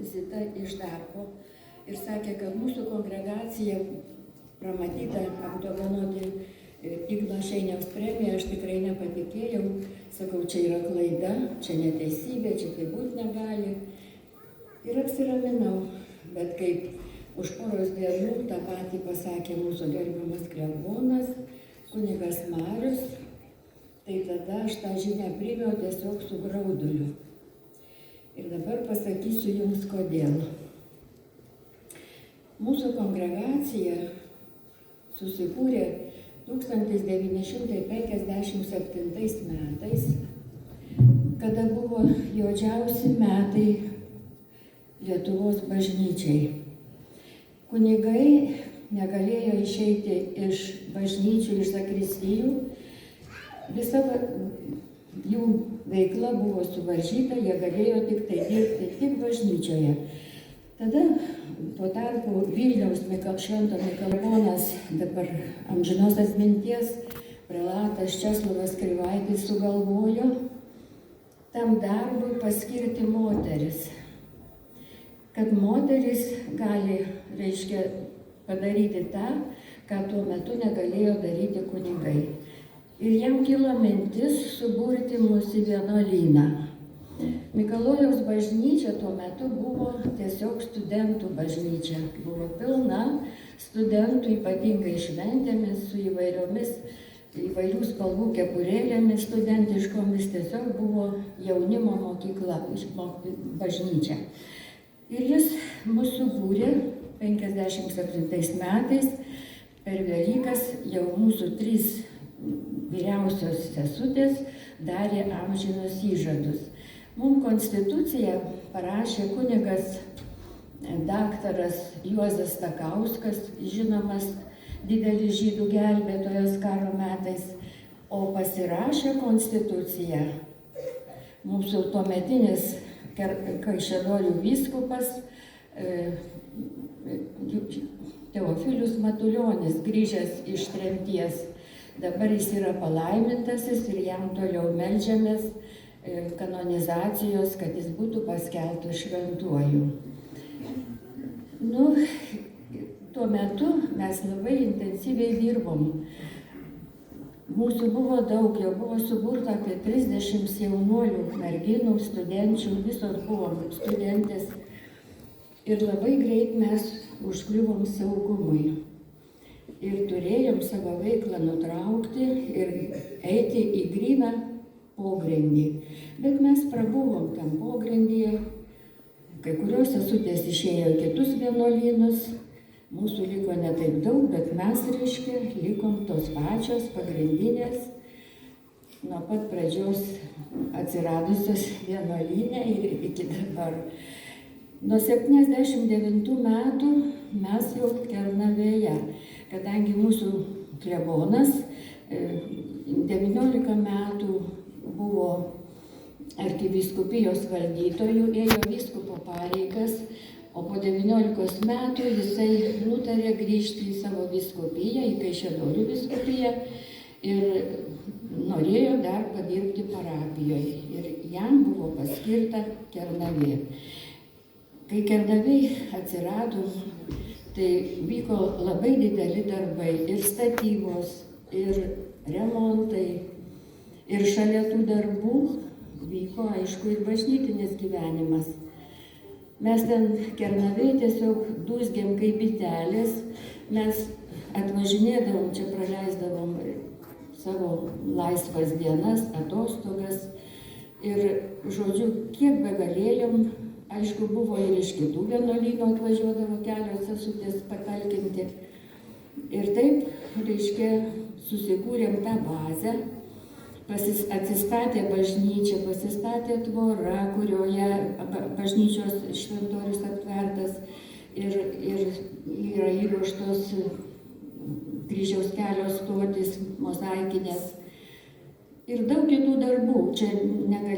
Zita iš darbo ir sakė, kad mūsų kongregacija pramatyta apdovanoti Igno Šeiniaus premiją. Aš tikrai nepatikėjau. Sakau, čia yra klaida, čia neteisybė, čia taip būt negali. Ir apsiraminau. Bet kaip už poros dienų tą patį pasakė mūsų gerbiamas klebonas, kunigas Marius, tai tada aš tą žinią priėmiau tiesiog su grauduliu. Ir dabar pasakysiu jums kodėl. Mūsų kongregacija susikūrė 1957 metais, kada buvo juodžiausi metai Lietuvos bažnyčiai. Kunigai negalėjo išeiti iš bažnyčių, iš zakristijų. Visa jų veikla buvo suvaržyta, jie galėjo tik tai dirbti tik bažnyčioje. Tada tuo tarpu Vilniaus Švento Mikalonas, dabar amžinos atminties, prelatas Česlovas Krivaitis sugalvojo tam darbui paskirti moteris. Kad moteris gali, padaryti tą, ką tuo metu negalėjo daryti kunigai. Ir jam kilo mintis suburti mus į vienuolyną. Mikalojaus bažnyčia tuo metu buvo tiesiog studentų bažnyčia. Buvo pilna studentų, ypatingai šventėmis, su įvairių spalvų kepurėlėmis studentiškomis. Tiesiog buvo jaunimo mokykla, bažnyčia. Ir jis mus subūrė 57 metais per Velykas. Jau mūsų 3 vyriausios sesutės darė amžinus įžadus. Mums konstituciją parašė kunigas daktaras Juozas Stakauskas, žinomas didelis žydų gelbėtojas karo metais, o pasirašė konstituciją mūsų tuometinis Kaišiadorių vyskupas Teofilius Matulionis, grįžęs iš tremties. Dabar jis yra palaimintasis ir jam toliau meldžiamės kanonizacijos, kad jis būtų paskelbtas šventuoju. Tuo metu mes labai intensyviai dirbom. Mūsų buvo daug, jau buvo suburta apie 30 jaunuolių merginų, studenčių, visos buvom studentės. Ir labai greit mes užkliuvom saugumui. Ir turėjom savo veiklą nutraukti ir eiti į gryną pogrindį. Bet mes prabuvom tam pogrindyje, kai kurios sesutės išėjo į kitus vienuolynus, mūsų liko ne taip daug, bet mes, likom tos pačios pagrindinės, nuo pat pradžios atsiradusios vienuolyne ir iki dabar. Nuo 79 metų mes jau Kernavėje, kadangi mūsų klebonas 19 metų buvo arkivyskupijos valdytojų, ėjo vyskupo pareigas, o po 19 metų jisai nutarė grįžti į savo vyskupiją, į Kaišiadorių vyskupiją ir norėjo dar padirbti parapijoje. Ir jam buvo paskirta Kernavė. Kai Kernavė atsirado, tai vyko labai dideli darbai ir statybos, ir remontai. Ir šalia tų darbų vyko, aišku, ir bažnytinis gyvenimas. Mes ten Kernavėj tiesiog dūzgėm kaip bitelės. Mes atvažinėdavom, čia praleisdavom savo laisvas dienas, atostogas. Ir, žodžiu, kiek begalėjom, aišku, buvo ir iš kitų vienuolynų atvažiuodavo kelios sesutės patalkinti. Ir taip, susikūrėm tą bazę. Atsistatė bažnyčia, pasistatė tvora, kurioje bažnyčios šventorius aptvertas ir yra įruoštos kryžiaus kelio stotys, mozaikinės ir daug kitų darbų. Čia negali